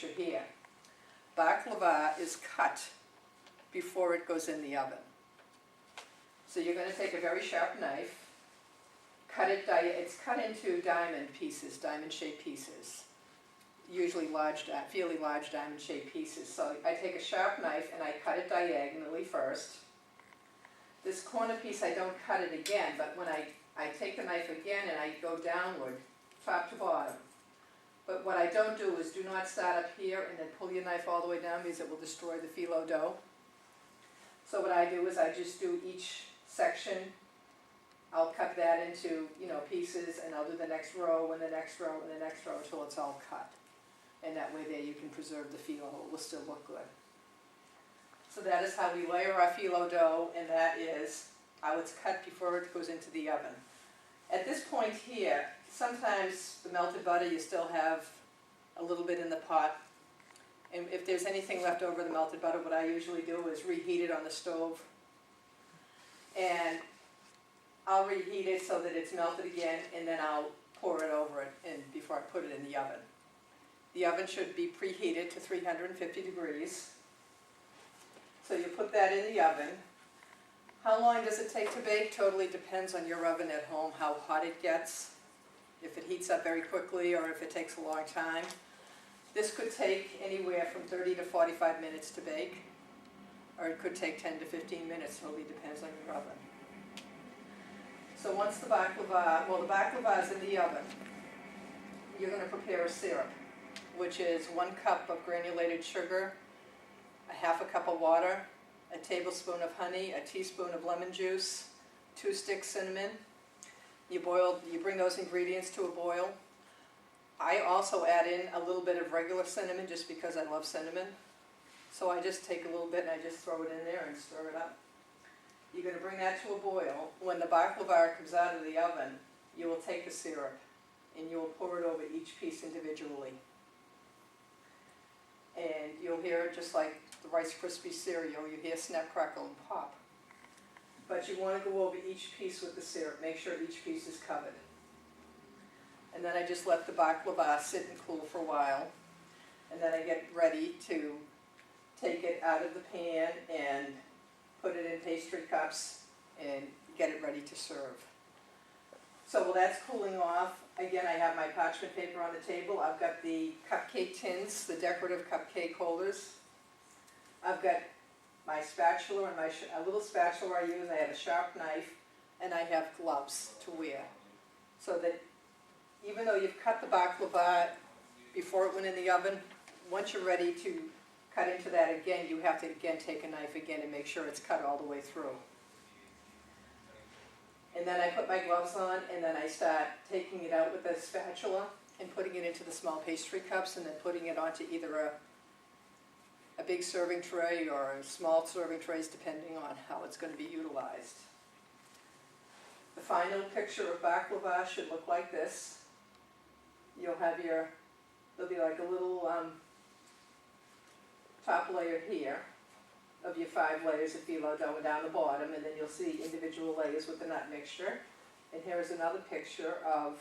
picture here. Baklava is cut before it goes in the oven. So you're going to take a very sharp knife, it's cut into diamond pieces, diamond-shaped pieces, usually fairly large diamond-shaped pieces. So I take a sharp knife and I cut it diagonally first. This corner piece I don't cut it again, but when I take the knife again and I go downward, top to bottom. But what I don't do is do not start up here and then pull your knife all the way down because it will destroy the phyllo dough. So what I do is I just do each section. I'll cut that into, pieces, and I'll do the next row and the next row and the next row until it's all cut. And that way there you can preserve the phyllo. It will still look good. So that is how we layer our phyllo dough, and that is how it's cut before it goes into the oven. At this point here, sometimes the melted butter you still have a little bit in the pot. And if there's anything left over the melted butter, what I usually do is reheat it on the stove. And I'll reheat it so that it's melted again, and then I'll pour it over it before I put it in the oven. The oven should be preheated to 350 degrees. So you put that in the oven. How long does it take to bake? Totally depends on your oven at home, how hot it gets, if it heats up very quickly or if it takes a long time. This could take anywhere from 30 to 45 minutes to bake, or it could take 10 to 15 minutes, totally depends on your oven. So once the baklava is in the oven, you're going to prepare a syrup, which is 1 cup of granulated sugar, a half a cup of water, a tablespoon of honey, a teaspoon of lemon juice, 2 sticks cinnamon. You bring those ingredients to a boil. I also add in a little bit of regular cinnamon just because I love cinnamon. So I just take a little bit and I just throw it in there and stir it up. You're going to bring that to a boil. When the baklava comes out of the oven, you will take the syrup and you will pour it over each piece individually. And you'll hear it just like the Rice Krispies cereal. You hear snap, crackle, and pop. But you want to go over each piece with the syrup. Make sure each piece is covered. And then I just let the baklava sit and cool for a while. And then I get ready to take it out of the pan and put it in pastry cups and get it ready to serve. So while that's cooling off, again, I have my parchment paper on the table. I've got the cupcake tins, the decorative cupcake holders. I've got my spatula and a little spatula I use. I have a sharp knife, and I have gloves to wear. So that even though you've cut the baklava before it went in the oven, once you're ready to cut into that again, you have to again take a knife again and make sure it's cut all the way through. And then I put my gloves on, and then I start taking it out with a spatula and putting it into the small pastry cups, and then putting it onto either a big serving tray or small serving trays, depending on how it's going to be utilized. The final picture of baklava should look like this. You'll have there'll be like a little top layer here of your 5 layers of phyllo dough down the bottom, and then you'll see individual layers with the nut mixture. And here's another picture of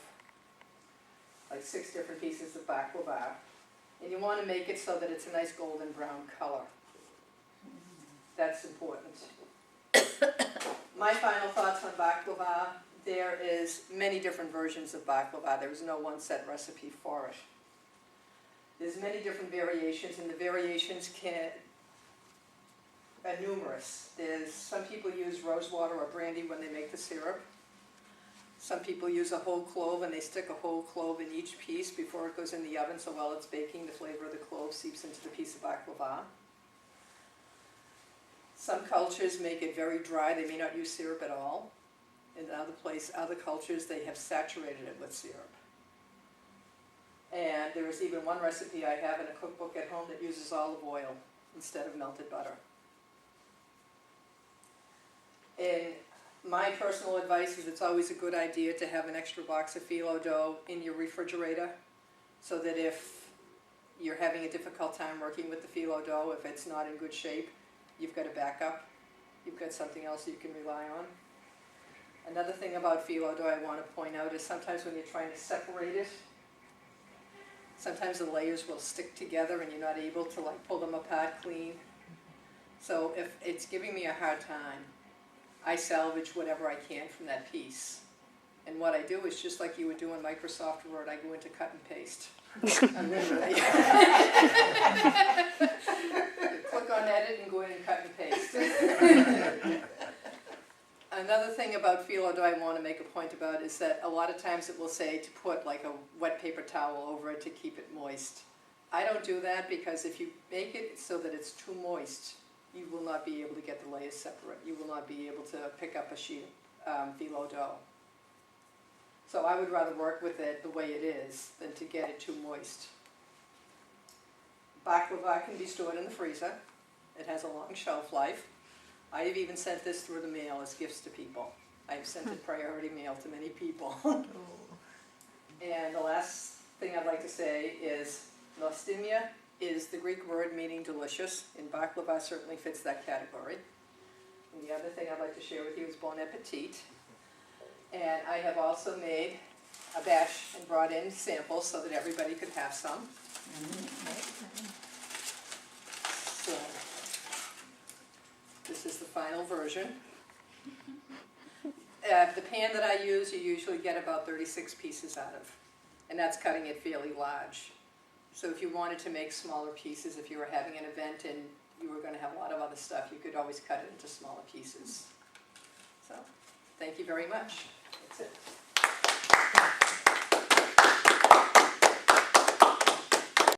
like 6 different pieces of baklava. And you want to make it so that it's a nice golden brown color. That's important. My final thoughts on baklava: there is many different versions of baklava. There is no one set recipe for it. There's many different variations, and the variations are numerous. Some people use rose water or brandy when they make the syrup. Some people use a whole clove, and they stick a whole clove in each piece before it goes in the oven, so while it's baking, the flavor of the clove seeps into the piece of baklava. Some cultures make it very dry. They may not use syrup at all. In other cultures, they have saturated it with syrup. And there is even one recipe I have in a cookbook at home that uses olive oil instead of melted butter. And my personal advice is it's always a good idea to have an extra box of phyllo dough in your refrigerator, so that if you're having a difficult time working with the phyllo dough, if it's not in good shape, you've got a backup. You've got something else you can rely on. Another thing about phyllo dough I want to point out is sometimes when you're trying to separate it, Sometimes the layers will stick together and you're not able to like pull them apart clean. So if it's giving me a hard time, I salvage whatever I can from that piece. And what I do is just like you would do in Microsoft Word, I go into cut and paste. I literally. Click on edit and go in and cut and paste. Another thing about phyllo I want to make a point about is that a lot of times it will say to put like a wet paper towel over it to keep it moist. I don't do that because if you make it so that it's too moist, you will not be able to get the layers separate. You will not be able to pick up a sheet of phyllo dough. So I would rather work with it the way it is than to get it too moist. Baklava can be stored in the freezer. It has a long shelf life. I have even sent this through the mail as gifts to people. I've sent it priority mail to many people. And the last thing I'd like to say is nostimia is the Greek word meaning delicious, and baklava certainly fits that category. And the other thing I'd like to share with you is bon appetit. And I have also made a batch and brought in samples so that everybody could have some. So, this is the final version. The pan that I use, you usually get about 36 pieces out of. And that's cutting it fairly large. So if you wanted to make smaller pieces, if you were having an event and you were going to have a lot of other stuff, you could always cut it into smaller pieces. So, thank you very much. That's it.